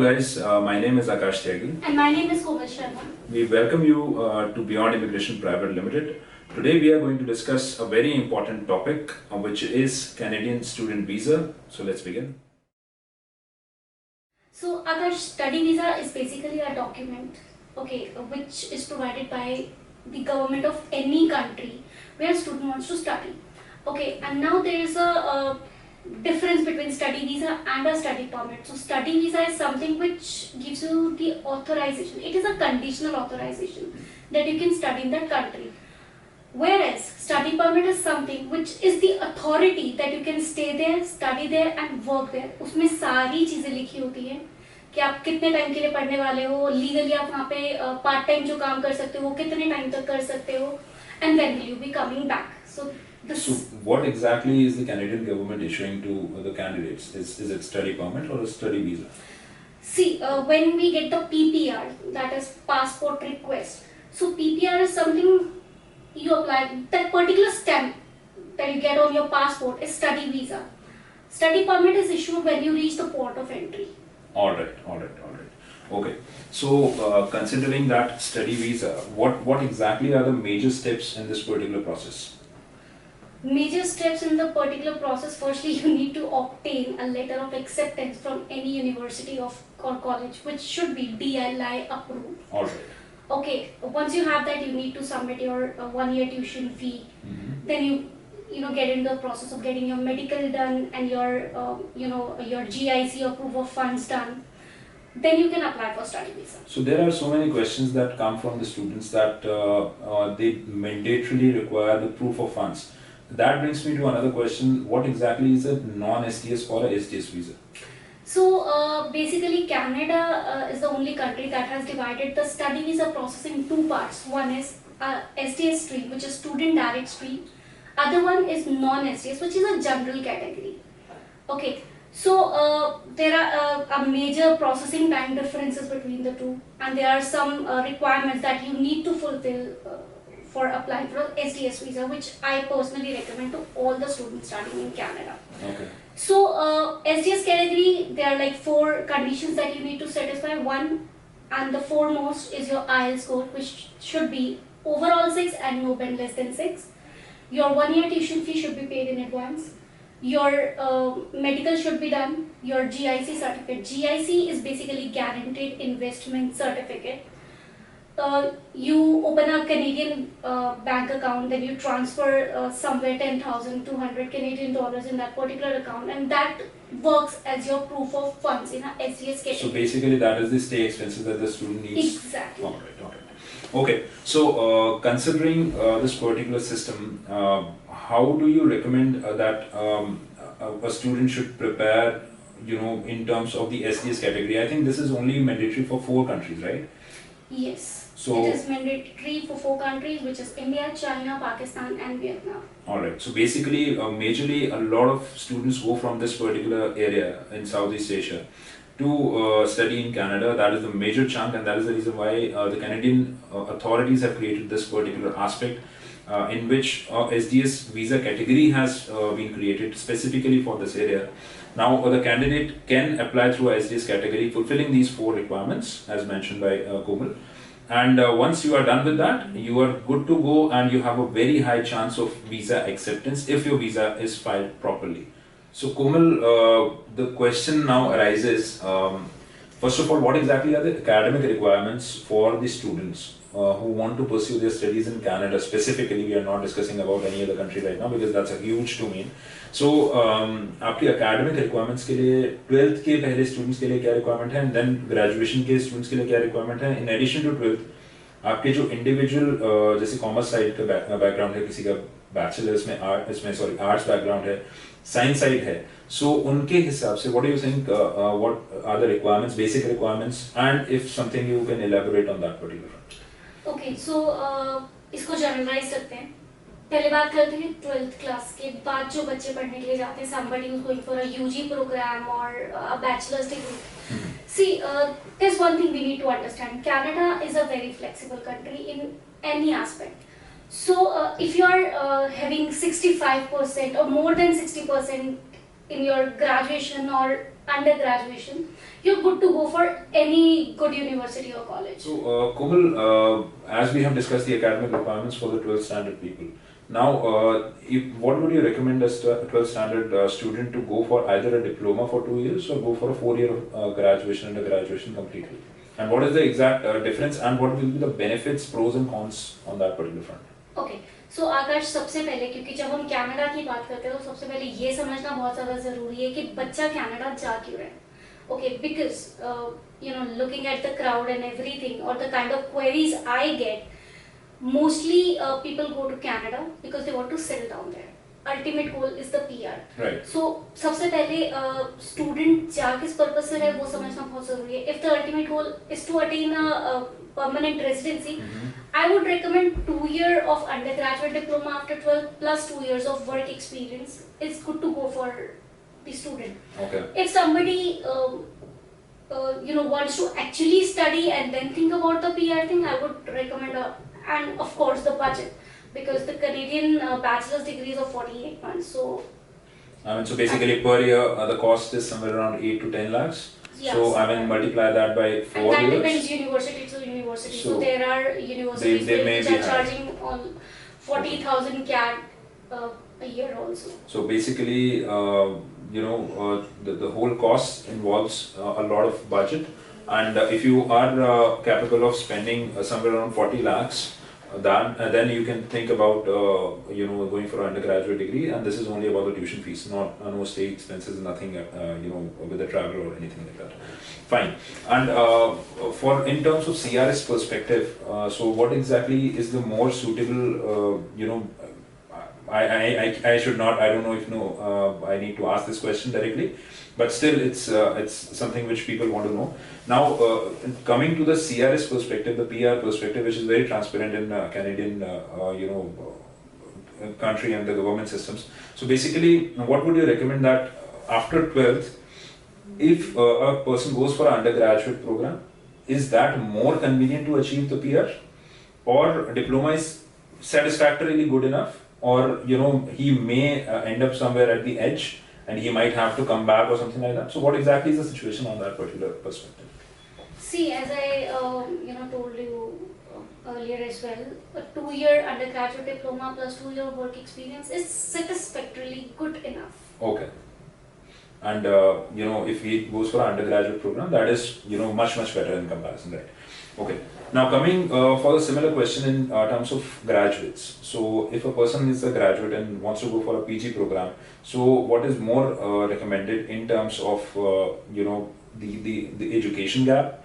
guys, my name is Akash Tyagi. And my name is Komal Sharma. We welcome you to Beyond Immigration Private Limited. Today we are going to discuss a very important topic which is Canadian student visa. So let's begin. So Akash, study visa is basically a document, which is provided by the government of any country where a student wants to study. And now there is a difference between study visa and a study permit. So study visa is something which gives you the authorization. It is a conditional authorization that you can study in that country. Whereas study permit is something which is the authority that you can stay there, study there and work there. उसमें सारी चीजें लिखी होती हैं कि आप कितने time के लिए पढ़ने वाले हो, लीगली आप वहाँ पे पार्ट टाइम जो काम कर सकते हो वो कितने टाइम तक कर सकते हो, and when will you be coming back. So what exactly is the Canadian government issuing to the candidates? Is it study permit or a study visa? See, when we get the PPR, that is passport request. So PPR is something you apply, that particular stamp that you get on your passport is study visa. Study permit is issued when you reach the port of entry. Alright. Okay, so considering that study visa, what exactly are the major steps in this particular process? Major steps in the particular process, firstly you need to obtain a letter of acceptance from any university or college which should be DLI approved. Alright. Once you have that, you need to submit your 1 year tuition fee. Then you get into the process of getting your medical done and your GIC or proof of funds done. Then you can apply for study visa. So there are so many questions that come from the students that they mandatorily require the proof of funds. That brings me to another question. What exactly is a non-STS or a STS visa? So basically Canada is the only country that has divided the study visa process in two parts. One is STS stream, which is student direct stream. Other one is non-STS, which is a general category. So there are a major processing time differences between the two, and there are some requirements that you need to fulfill for applying for STS visa, which I personally recommend to all the students studying in Canada. So STS category, there are like 4 conditions that you need to satisfy. One, and the foremost, is your IELTS score, which should be overall 6 and no band less than 6. Your 1 year tuition fee should be paid in advance. Your medical should be done. Your GIC certificate. GIC is basically guaranteed investment certificate. You open a Canadian bank account, then you transfer somewhere 10,200 Canadian dollars in that particular account, and that works as your proof of funds in a STS category. So basically that is the stay expenses that the student needs. Exactly. Alright. Okay, so considering this particular system, how do you recommend that a student should prepare, in terms of the STS category? I think this is only mandatory for 4 countries, right? Yes. So it is mandatory for 4 countries, which is India, China, Pakistan and Vietnam. Alright, so basically, majorly a lot of students go from this particular area in Southeast Asia to study in Canada. That is the major chunk, and that is the reason why the Canadian authorities have created this particular aspect in which STS visa category has been created specifically for this area. Now the candidate can apply through a STS category fulfilling these 4 requirements as mentioned by Komal. And once you are done with that, you are good to go and you have a very high chance of visa acceptance if your visa is filed properly. So Komal, the question now arises, first of all, what exactly are the academic requirements for the students who want to pursue their studies in Canada specifically? We are not discussing about any other country right now because that's a huge domain. So आपके academic requirements के लिए 12th के पहले students के लिए क्या requirement है, and then graduation के students के लिए क्या requirement है? In addition to 12th, आपके जो individual जैसे commerce side का background है, किसी का bachelor's में arts background है, science side है, so उनके हिसाब से what do you think, what are the requirements, basic requirements, and if something you can elaborate on that particular front? Okay, so इसको जनरलाइज करते हैं. पहले बात करते हैं 12th क्लास के बाद जो बच्चे पढ़ने के लिए जाते हैं, somebody who's going for a UG program or a bachelor's degree. See, there's one thing we need to understand. Canada is a very flexible country in any aspect. So if you are having 65% or more than 60% in your graduation or under graduation, you're good to go for any good university or college. So, Komal, as we have discussed the academic requirements for the 12th standard people, now, what would you recommend as a 12th standard student to go for either a diploma for 2 years or go for a 4-year graduation and a graduation completely? And what is the exact difference and what will be the benefits, pros and cons on that particular front? Okay. सो आकाश, सबसे पहले क्योंकि जब हम Canada की बात करते हैं तो सबसे पहले ये समझना बहुत ज़्यादा ज़रूरी है कि बच्चा कनाडा जा क्यों रहा है. Okay, because you know looking at the crowd and everything और the kind of queries I get, mostly people go to Canada because they want to settle down there. Ultimate goal is the PR. So सबसे पहले student जा किस purpose से है वो समझना बहुत ज़रूरी है. If the ultimate goal is to attain a permanent residency, I would recommend 2 year of undergraduate diploma after 12 plus 2 years of work experience. It's good to go for the student. Okay. If somebody wants to actually study and then think about the PR thing, I would recommend and of course the budget, because the Canadian bachelor's degree is of 48 months. So basically per year the cost is somewhere around 8 to 10 lakhs. Yes. So I mean multiply that by 4 and that years. depends university to university. So So there are universities they may which be are high. charging on 40,000 CAD a year also. So basically, the whole cost involves a lot of budget, and if you are capable of spending somewhere around 40 lakhs, then you can think about going for an undergraduate degree, and this is only about the tuition fees, not no stay expenses, nothing with the travel or anything like that. Fine. And for in terms of CRS perspective, so what exactly is the more suitable I should not, I don't know if I need to ask this question directly, but still it's something which people want to know. Now, coming to the CRS perspective, the PR perspective, which is very transparent in Canadian country and the government systems. So basically, what would you recommend that after 12th, if a person goes for an undergraduate program, is that more convenient to achieve the PR, or diploma is satisfactorily good enough, or he may end up somewhere at the edge and he might have to come back or something like that? So what exactly is the situation on that particular perspective? See, as I told you earlier as well, a 2-year undergraduate diploma plus 2-year work experience is satisfactorily good enough. Okay. And if he goes for an undergraduate program, that is much better in comparison, right? Okay. Now coming for a similar question in terms of graduates. So if a person is a graduate and wants to go for a PG program, so what is more recommended in terms of the education gap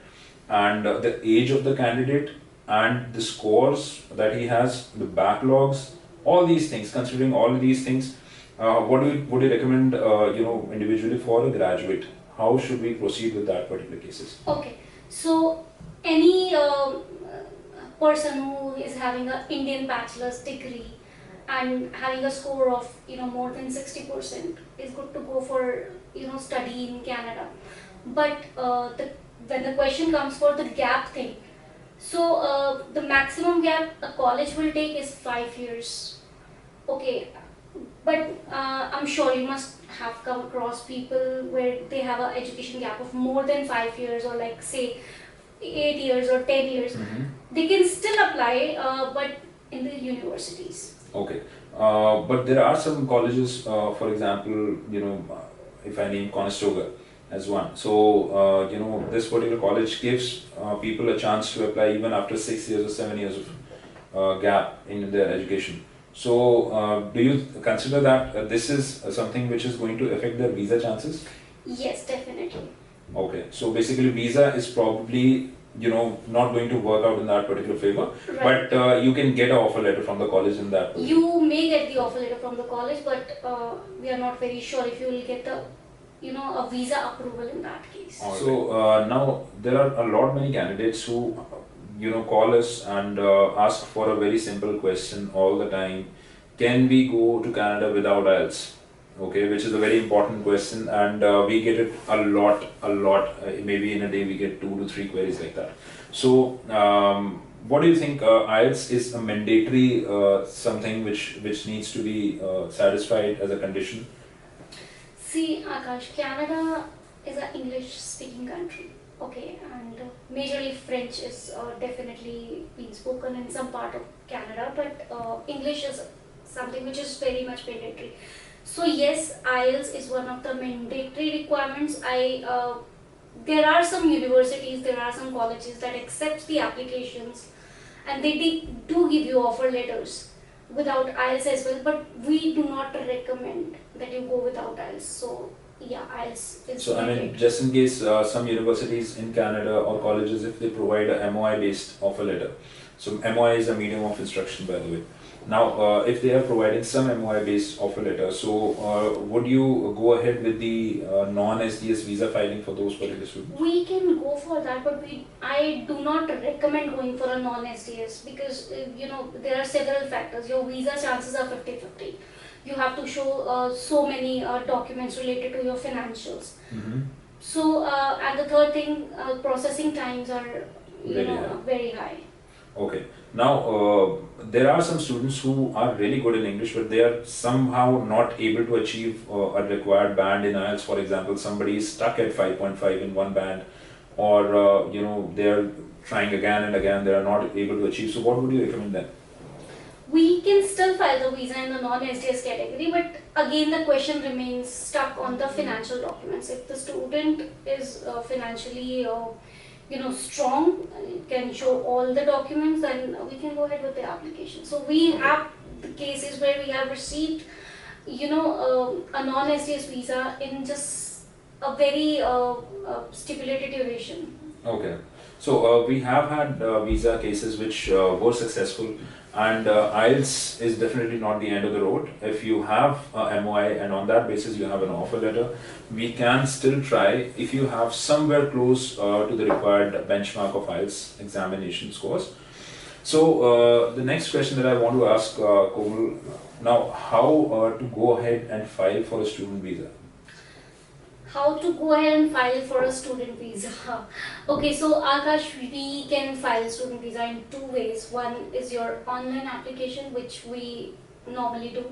and the age of the candidate and the scores that he has, the backlogs, all these things? Considering all these things, what would you recommend individually for a graduate? How should we proceed with that particular cases? Okay, so any person who is having an Indian bachelor's degree and having a score of more than 60% is good to go for study in Canada. But when the question comes for the gap thing, so the maximum gap a college will take is 5 years. Okay, but I'm sure you must have come across people where they have an education gap of more than 5 years, or like say 8 years or 10 years. They can still apply, but in the universities. Okay, but there are some colleges, for example, if I name Conestoga as one. So, this particular college gives people a chance to apply even after 6 years or 7 years of gap in their education. So, do you consider that this is something which is going to affect their visa chances? Yes, definitely. Okay, so basically visa is probably not going to work out in that particular favor, Right. but you can get an offer letter from the college in that. You may get the offer letter from the college, but we are not very sure if you will get the a visa approval in that case. So now there are a lot many candidates who call us and ask for a very simple question all the time: can we go to Canada without IELTS? Okay, which is a very important question, and we get it a lot. Maybe in a day we get 2 to 3 queries like that. So what do you think? IELTS is a mandatory something which needs to be satisfied as a condition? See, Akash, Canada is an English-speaking country. Okay, and majorly French is definitely being spoken in some part of Canada, but English is something which is very much mandatory. So yes, IELTS is one of the mandatory requirements. There are some universities, there are some colleges that accept the applications, and do give you offer letters without IELTS as well. But we do not recommend that you go without IELTS. So yeah, IELTS is So I mean, mandatory. just in case some universities in Canada or colleges, if they provide a MOI based offer letter. So MOI is a medium of instruction, by the way. Now, if they are providing some MOI based offer letter, so would you go ahead with the non-SDS visa filing for those particular students? We can go for that, but I do not recommend going for a non-SDS because there are several factors. Your visa chances are 50-50. You have to show so many documents related to your financials. Mm-hmm. So and the third thing, processing times are Very high. very high. Okay. Now, there are some students who are really good in English, but they are somehow not able to achieve a required band in IELTS. For example, somebody is stuck at 5.5 in one band, or they are trying again and again. They are not able to achieve. So, what would you recommend them? We can still file the visa in the non-SDS category, but again the question remains stuck on the financial documents. If the student is financially strong, can show all the documents, then we can go ahead with the application. So we have the cases where we have received a non-SDS visa in just a very stipulated duration. Okay. So we have had visa cases which were successful, and IELTS is definitely not the end of the road. If you have MOI and on that basis you have an offer letter, we can still try if you have somewhere close to the required benchmark of IELTS examination scores. So the next question that I want to ask Komal, now how to go ahead and file for a student visa? How to go ahead and file for a student visa? Okay, so Akash, we can file student visa in two ways. One is your online application, which we normally do,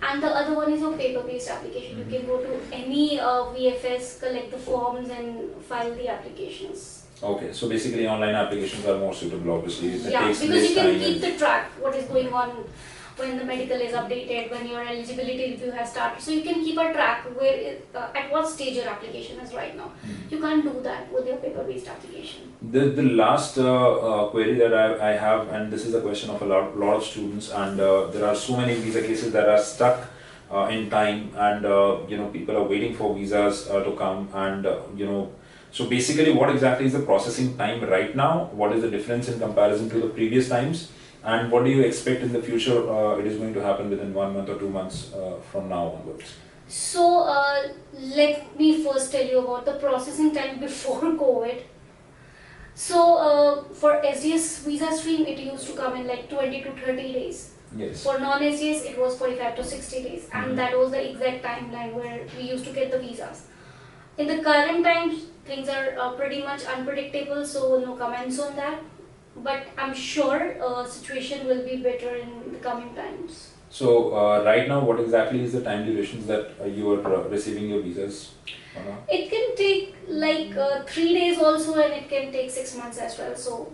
and the other one is your paper-based application. You can go to any VFS, collect the forms, and file the applications. Okay, so basically online applications are more suitable, obviously. It Yeah, takes because less you can time keep and- the track what is going on when the medical is updated, when your eligibility review has started. So you can keep a track at what stage your application is right now. You can't do that with your paper-based application. The last query that I have, and this is a question of a lot of students, and there are so many visa cases that are stuck in time, and people are waiting for visas to come, and so basically, what exactly is the processing time right now? What is the difference in comparison to the previous times? And what do you expect in the future it is going to happen within 1 month or 2 months from now onwards? So let me first tell you about the processing time before COVID. So for SDS visa stream, it used to come in like 20 to 30 days. Yes. For non-SDS, it was 45 to 60 days, and that was the exact timeline where we used to get the visas. In the current times, things are pretty much unpredictable, so no comments on that. But I'm sure situation will be better in the coming times. So right now, what exactly is the time durations that you are receiving your visas? It can take like 3 days also, and it can take 6 months as well. So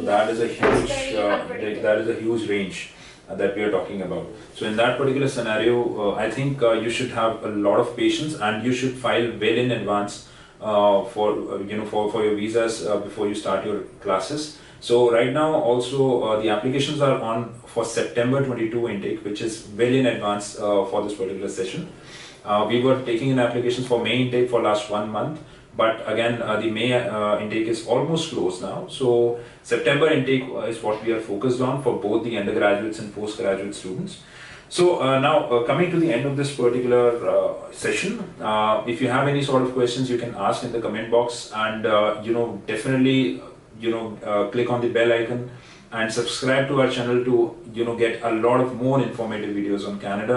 That is a huge very unpredictable. that is a huge range that we are talking about. So in that particular scenario, I think you should have a lot of patience, and you should file well in advance for your visas before you start your classes. So right now also the applications are on for September 22 intake, which is well in advance for this particular session. We were taking in applications for May intake for last 1 month, but again the May intake is almost closed now. So September intake is what we are focused on for both the undergraduates and postgraduate students. So now coming to the end of this particular session, if you have any sort of questions, you can ask in the comment box, and definitely click on the bell icon and subscribe to our channel to get a lot of more informative videos on Canada.